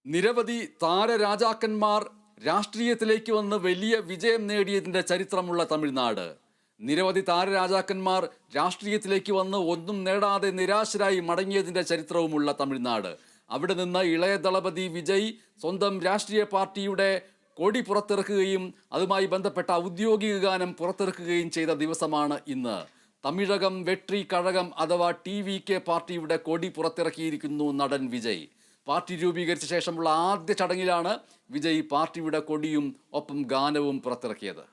നിരവധി താരരാജാക്കന്മാർ രാഷ്ട്രീയത്തിലേക്ക് വന്ന് വലിയ വിജയം നേടിയതിൻ്റെ ചരിത്രമുള്ള തമിഴ്നാട്. നിരവധി താരരാജാക്കന്മാർ രാഷ്ട്രീയത്തിലേക്ക് വന്ന് ഒന്നും നേടാതെ നിരാശരായി മടങ്ങിയതിൻ്റെ ചരിത്രവുമുള്ള തമിഴ്നാട്. അവിടെ നിന്ന് ഇളയ ദളപതി വിജയ് സ്വന്തം രാഷ്ട്രീയ പാർട്ടിയുടെ കൊടി പുറത്തിറക്കുകയും അതുമായി ബന്ധപ്പെട്ട ഔദ്യോഗിക ഗാനം പുറത്തിറക്കുകയും ചെയ്ത ദിവസമാണ് ഇന്ന്. തമിഴകം വെട്രി കഴകം അഥവാ TVK പാർട്ടിയുടെ കൊടി പുറത്തിറക്കിയിരിക്കുന്നു നടൻ വിജയ്. പാർട്ടി രൂപീകരിച്ച ശേഷമുള്ള ആദ്യ ചടങ്ങിലാണ് വിജയ് പാർട്ടിയുടെ കൊടിയും ഒപ്പം ഗാനവും പുറത്തിറക്കിയത്.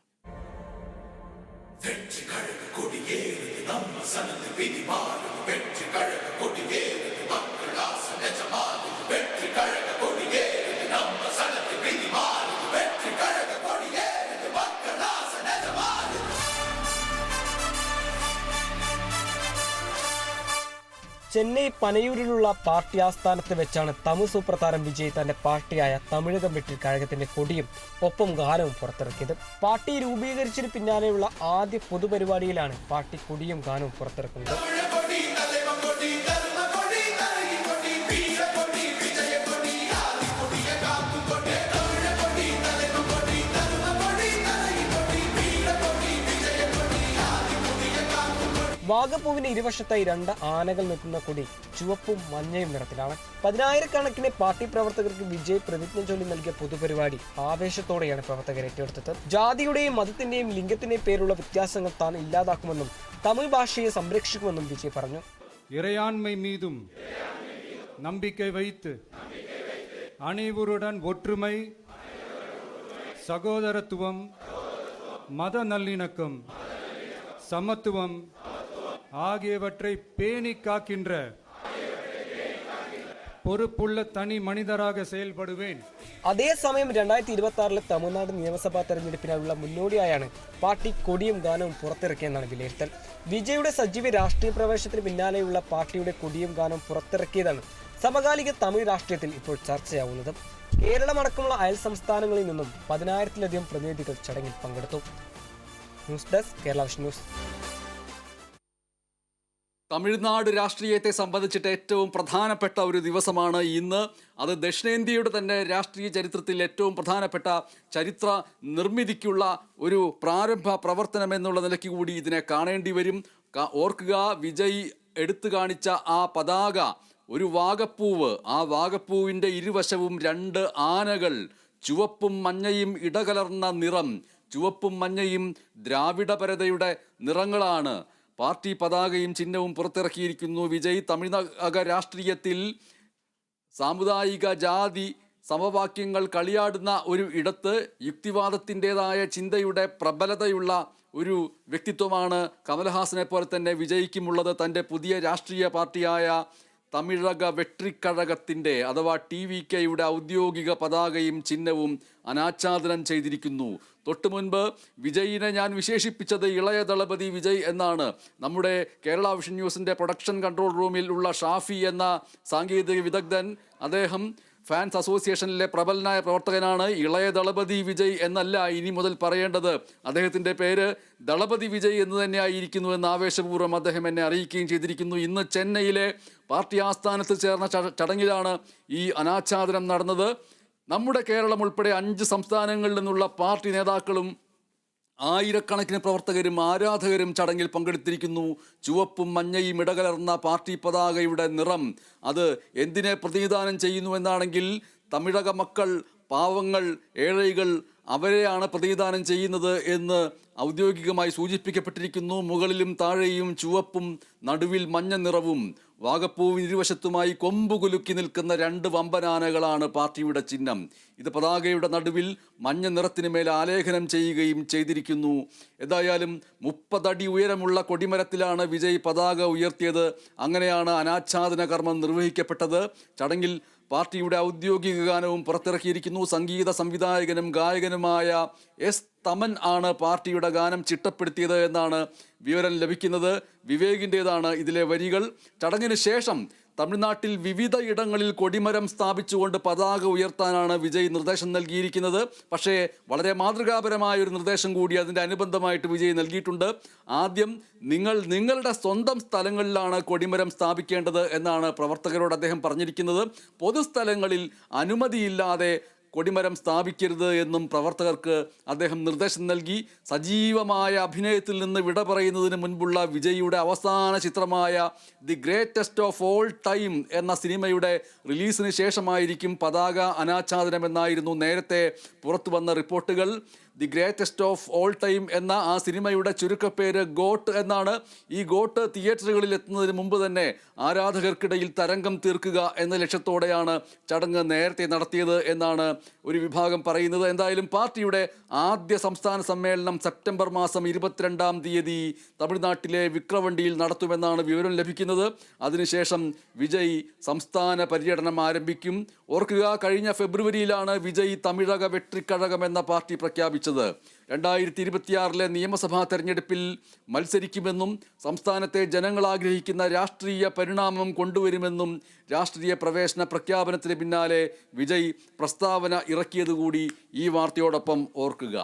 ചെന്നൈ പനയൂരിലുള്ള പാർട്ടി ആസ്ഥാനത്ത് വെച്ചാണ് തമിഴ് സൂപ്പർ താരം വിജയ് തന്റെ പാർട്ടിയായ തമിഴകം വെട്ടി കഴകത്തിന്റെ കൊടിയും ഒപ്പം ഗാനവും പുറത്തിറക്കിയത്. പാർട്ടി രൂപീകരിച്ചതിന് പിന്നാലെയുള്ള ആദ്യ പൊതുപരിപാടിയിലാണ് പാർട്ടി കൊടിയും ഗാനവും പുറത്തിറക്കുന്നത്. വാഗപ്പൂവിന്റെ ഇരുവശത്തായി 2 ആനകൾ നിൽക്കുന്ന കൊടി ചുവപ്പും മഞ്ഞയും നിറത്തിലാണ്. 10,000-കണക്കിന് പാർട്ടി പ്രവർത്തകർക്ക് വിജയ് പ്രതിജ്ഞ ചൊല്ലി നൽകിയ പൊതുപരിപാടി ആവേശത്തോടെയാണ് പ്രവർത്തകർ ഏറ്റെടുത്തത്. ജാതിയുടെയും മതത്തിന്റെയും ലിംഗത്തിന്റെയും പേരുള്ള വ്യത്യാസങ്ങൾ താൻ ഇല്ലാതാക്കുമെന്നും തമിഴ് ഭാഷയെ സംരക്ഷിക്കുമെന്നും വിജയ് പറഞ്ഞു. இறையாண்மை மீதும் நம்பிக்கை வைத்து அனைவருடன் ஒற்றுமை, சகோதரத்துவம், மத நல்லிணக்கம், சமத்துவம் ஆகியவற்றை பேணி காக்கின்ற பொறுப்புள்ள தனி மனிதராக செயல்படுவேன். അതേസമയം 2026 തമിഴ്നാട് നിയമസഭാ തെരഞ്ഞെടുപ്പിനായുള്ള മുന്നോടിയായാണ് പാർട്ടി കൊടിയും ഗാനവും പുറത്തിറക്കിയെന്നാണ് വിലയിരുത്തൽ. വിജയുടെ സജീവ രാഷ്ട്രീയ പ്രവേശനത്തിന് പിന്നാലെയുള്ള പാർട്ടിയുടെ കൊടിയും ഗാനവും പുറത്തിറക്കിയതാണ് സമകാലിക തമിഴ് രാഷ്ട്രീയത്തിൽ ഇപ്പോൾ ചർച്ചയാവുന്നത്. കേരളമടക്കമുള്ള അയൽ സംസ്ഥാനങ്ങളിൽ നിന്നും 10,000-ലധികം പ്രതിനിധികൾ ചടങ്ങിൽ പങ്കെടുത്തു. News desk Kerala vision news. Tamil Nadu രാഷ്ട്രീയത്തെ സംബന്ധിച്ചിട്ട് ഏറ്റവും പ്രധാനപ്പെട്ട ഒരു ദിവസമാണ് ഇന്ന്. അത് ദക്ഷിണേന്ത്യയുടെ തന്നെ രാഷ്ട്രീയ ചരിത്രത്തിൽ ഏറ്റവും പ്രധാനപ്പെട്ട ചരിത്ര നിർമ്മിതിക്കുള്ള ഒരു പ്രാരംഭ പ്രവർത്തനം എന്നുള്ള നിലയ്ക്ക് കൂടി ഇതിനെ കാണേണ്ടി വരും. ഓർക്കുക, വിജയ് എടുത്തു കാണിച്ച ആ പതാക ഒരു വാഗപ്പൂവ്, ആ വാഗപ്പൂവിൻ്റെ ഇരുവശവും 2 ആനകൾ, ചുവപ്പും മഞ്ഞയും ഇടകലർന്ന നിറം. ചുവപ്പും മഞ്ഞയും ദ്രാവിഡപരതയുടെ നിറങ്ങളാണ്. പാർട്ടി പതാകയും ചിഹ്നവും പുറത്തിറക്കിയിരിക്കുന്നു വിജയ്. തമിഴ്നാട് രാഷ്ട്രീയത്തിൽ സാമുദായിക ജാതി സമവാക്യങ്ങൾ കളിയാടുന്ന ഒരു ഇടത്ത് യുക്തിവാദത്തിൻ്റെതായ ചിന്തയുടെ പ്രബലതയുള്ള ഒരു വ്യക്തിത്വമാണ് കമൽഹാസനെ പോലെ തന്നെ വിജയ്ക്കുമുള്ളത്. തൻ്റെ പുതിയ രാഷ്ട്രീയ പാർട്ടിയായ തമിഴക വെട്രിക്കഴകത്തിൻ്റെ അഥവാ TVKയുടെ ഔദ്യോഗിക പതാകയും ചിഹ്നവും അനാച്ഛാദനം ചെയ്തിരിക്കുന്നു. തൊട്ടു മുൻപ് വിജയിനെ ഞാൻ വിശേഷിപ്പിച്ചത് ഇളയ ദളപതി വിജയ് എന്നാണ്. നമ്മുടെ കേരള വിഷൻ ന്യൂസിൻ്റെ പ്രൊഡക്ഷൻ കൺട്രോൾ റൂമിൽ ഉള്ള ഷാഫി എന്ന സാങ്കേതിക വിദഗ്ധൻ, അദ്ദേഹം ഫാൻസ് അസോസിയേഷനിലെ പ്രബലനായ പ്രവർത്തകനാണ്. ഇളയ ദളപതി വിജയ് എന്നല്ല ഇനി മുതൽ പറയേണ്ടത്, അദ്ദേഹത്തിൻ്റെ പേര് ദളപതി വിജയ് എന്ന് തന്നെ ആയിരിക്കുന്നു എന്ന് ആവേശപൂർവ്വം അദ്ദേഹം എന്നെ അറിയിക്കുകയും ചെയ്തിരിക്കുന്നു. ഇന്ന് ചെന്നൈയിലെ പാർട്ടി ആസ്ഥാനത്ത് ചേർന്ന ചടങ്ങിലാണ് ഈ അനാച്ഛാദനം നടന്നത്. നമ്മുടെ കേരളം ഉൾപ്പെടെ 5 സംസ്ഥാനങ്ങളിൽ നിന്നുള്ള പാർട്ടി നേതാക്കളും ആയിരക്കണക്കിന് പ്രവർത്തകരും ആരാധകരും ചടങ്ങിൽ പങ്കെടുത്തിരിക്കുന്നു. ചുവപ്പും മഞ്ഞയും ഇടകലർന്ന പാർട്ടി പതാകയുടെ നിറം അത് എന്തിനെ പ്രതിനിധാനം ചെയ്യുന്നുവെന്നാണെങ്കിൽ തമിഴക മക്കൾ, പാവങ്ങൾ, ഏഴൈകൾ അവരെയാണ് പ്രതിനിധാനം ചെയ്യുന്നത് എന്ന് ഔദ്യോഗികമായി സൂചിപ്പിക്കപ്പെട്ടിരിക്കുന്നു. മുകളിലും താഴെയും ചുവപ്പും നടുവിൽ മഞ്ഞ നിറവും വാഗപ്പൂവിന് ഇരുവശത്തുമായി കൊമ്പ് കുലുക്കി നിൽക്കുന്ന 2 വമ്പനാനകളാണ് പാർട്ടിയുടെ ചിഹ്നം. ഇത് പതാകയുടെ നടുവിൽ മഞ്ഞ നിറത്തിന് മേൽ ആലേഖനം ചെയ്യുകയും ചെയ്തിരിക്കുന്നു. എന്തായാലും 30 അടി ഉയരമുള്ള കൊടിമരത്തിലാണ് വിജയ് പതാക ഉയർത്തിയത്. അങ്ങനെയാണ് അനാച്ഛാദന കർമ്മം നിർവഹിക്കപ്പെട്ടത്. ചടങ്ങിൽ പാർട്ടിയുടെ ഔദ്യോഗിക ഗാനവും പുറത്തിറക്കിയിരിക്കുന്നു. സംഗീത സംവിധായകനും ഗായകനുമായ എസ് തമൻ ആണ് പാർട്ടിയുടെ ഗാനം ചിട്ടപ്പെടുത്തിയത് എന്നാണ് വിവരം ലഭിക്കുന്നത്. വിവേകിൻ്റേതാണ് ഇതിലെ വരികൾ. ചടങ്ങിന് ശേഷം തമിഴ്നാട്ടിൽ വിവിധ ഇടങ്ങളിൽ കൊടിമരം സ്ഥാപിച്ചുകൊണ്ട് പതാക ഉയർത്താനാണ് വിജയ് നിർദ്ദേശം നൽകിയിരിക്കുന്നത്. പക്ഷേ വളരെ മാതൃകാപരമായ ഒരു നിർദ്ദേശം കൂടി അതിൻ്റെ അനുബന്ധമായിട്ട് വിജയ് നൽകിയിട്ടുണ്ട്. ആദ്യം നിങ്ങളുടെ സ്വന്തം സ്ഥലങ്ങളിലാണ് കൊടിമരം സ്ഥാപിക്കേണ്ടത് എന്നാണ് പ്രവർത്തകരോട് അദ്ദേഹം പറഞ്ഞിരിക്കുന്നത്. പൊതുസ്ഥലങ്ങളിൽ അനുമതിയില്ലാതെ കൊടിമരം സ്ഥാപിക്കരുത് എന്നും പ്രവർത്തകർക്ക് അദ്ദേഹം നിർദ്ദേശം നൽകി. സജീവമായ അഭിനയത്തിൽ നിന്ന് വിട പറയുന്നതിന് മുൻപുള്ള വിജയിയുടെ അവസാന ചിത്രമായ the greatest of all time എന്ന സിനിമയുടെ റിലീസിന് ശേഷമായിരിക്കും പതാക അനാച്ഛാദനം എന്നായിരുന്നു നേരത്തെ പുറത്തു വന്ന റിപ്പോർട്ടുകൾ. The greatest of all time എന്ന ആ സിനിമയുടെ ചുരുക്കപ്പേര് ഗോട്ട് എന്നാണ്. ഈ ഗോട്ട് തിയേറ്ററുകളിൽ എത്തുന്നതിന് മുമ്പ് തന്നെ ആരാധകർക്കിടയിൽ തരംഗം തീർക്കുക എന്ന ലക്ഷ്യത്തോടെയാണ് ചടങ്ങ് നേരത്തെ നടത്തിയത് എന്നാണ് ഒരു വിഭാഗം പറയുന്നത്. എന്തായാലും പാർട്ടിയുടെ ആദ്യ സംസ്ഥാന സമ്മേളനം സെപ്റ്റംബർ മാസം 22-ാം തീയതി തമിഴ്നാട്ടിലെ വിക്രവണ്ടിയിൽ നടത്തുമെന്നാണ് വിവരം ലഭിക്കുന്നത്. അതിനുശേഷം വിജയ് സംസ്ഥാന പര്യടനം ആരംഭിക്കും. ഓർക്കുക, കഴിഞ്ഞ ഫെബ്രുവരിയിലാണ് വിജയ് തമിഴക വെട്രിക്കഴകം എന്ന പാർട്ടി പ്രഖ്യാപിച്ചത്. 2026 നിയമസഭാ തെരഞ്ഞെടുപ്പിൽ മത്സരിക്കുമെന്നും സംസ്ഥാനത്തെ ജനങ്ങൾ ആഗ്രഹിക്കുന്ന രാഷ്ട്രീയ പരിണാമം കൊണ്ടുവരുമെന്നും രാഷ്ട്രീയ പ്രവേശന പ്രഖ്യാപനത്തിന് പിന്നാലെ വിജയ് പ്രസ്താവന ഇറക്കിയതുകൂടി ഈ വാർത്തയോടൊപ്പം ഓർക്കുക.